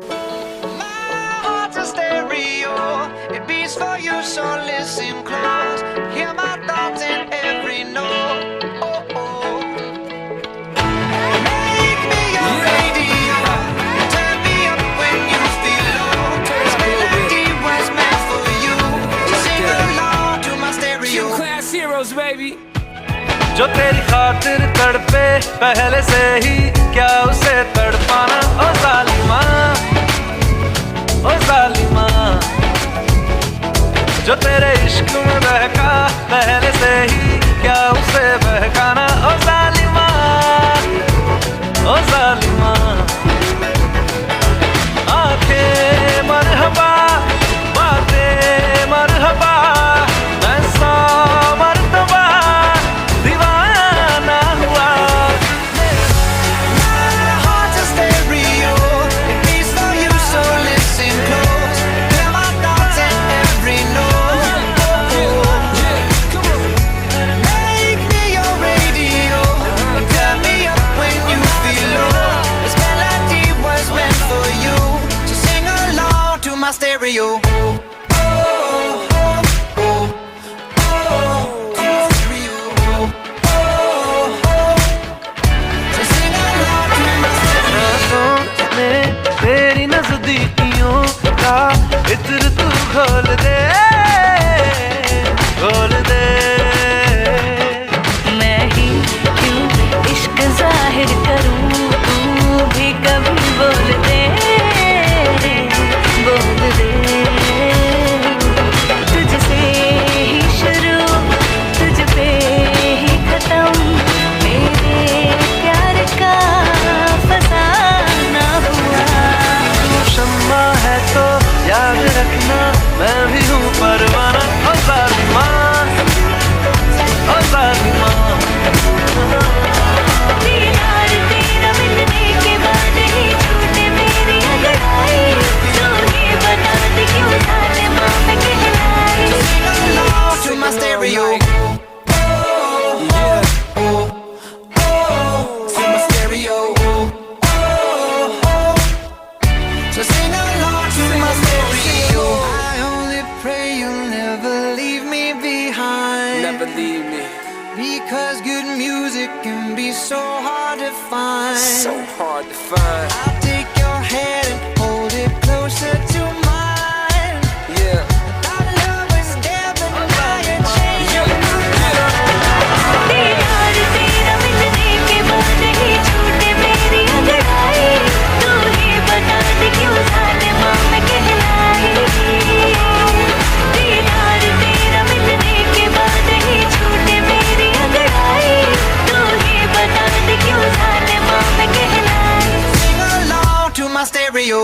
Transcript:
My heart's a stereo, it beats for you, so listen close. Hear my thoughts in every note. Oh, oh. Make me your radio, turn me up when you feel low. This melody was meant for you, so sing along to my stereo. Class heroes, baby. जो तेरी खातिर तड़पे पहले से ही क्या उसे तड़पाना ओ जालिमा ओ जालिमा जो तेरे इश्क में बहका पहले से ही क्या उसे बहकाना ओ जालिमा ओ जालिमा आंखें मरहबा बातें मरहबा मैं सौ मर्तबा दीवाना हुआ My heart's a stereo, it beats for you, so listen close. Hear my thoughts in every note. Make me your radio, turn me up when you feel low. This melody was meant for you, so sing along to my stereo. So sing along to my stereo. में तेरी नजदीकियों का इत्र तू खोल दे मैं ही क्यों इश्क जाहिर करूं, तू भी कभी बोल दे तुझसे ही शुरू तुझ पे ही खत्म, मेरे प्यार का फसाना हुआ। तू शम्मा है तो याद रखना मैं भी हूँ परवाना ओ जालिमा ओ जालिमा दीदार तेरा मिलने के बाद ही छूटे मेरी अंगड़ाई, तू ही बता दे क्यों जालिमा मैं कहलाई। Sing along to my stereo. To my stereo. So sing along to my stereo. I only pray you'll never leave me behind. Never leave me. Because good music can be so hard to find. So hard to find. I'll take your hand and hold it closer to mine. Yeah. Our love was there, but now you're changing my दीदार तेरा मिलने के बाद ही छूटे मेरी अंगड़ाई, तू ही बता दे क्यों जालिमा मैं कहलाई। दीदार तेरा मिलने के बाद ही छूटे मेरी अंगड़ाई, तू ही बता दे क्यों जालिमा मैं कहलाई। Sing along to my stereo.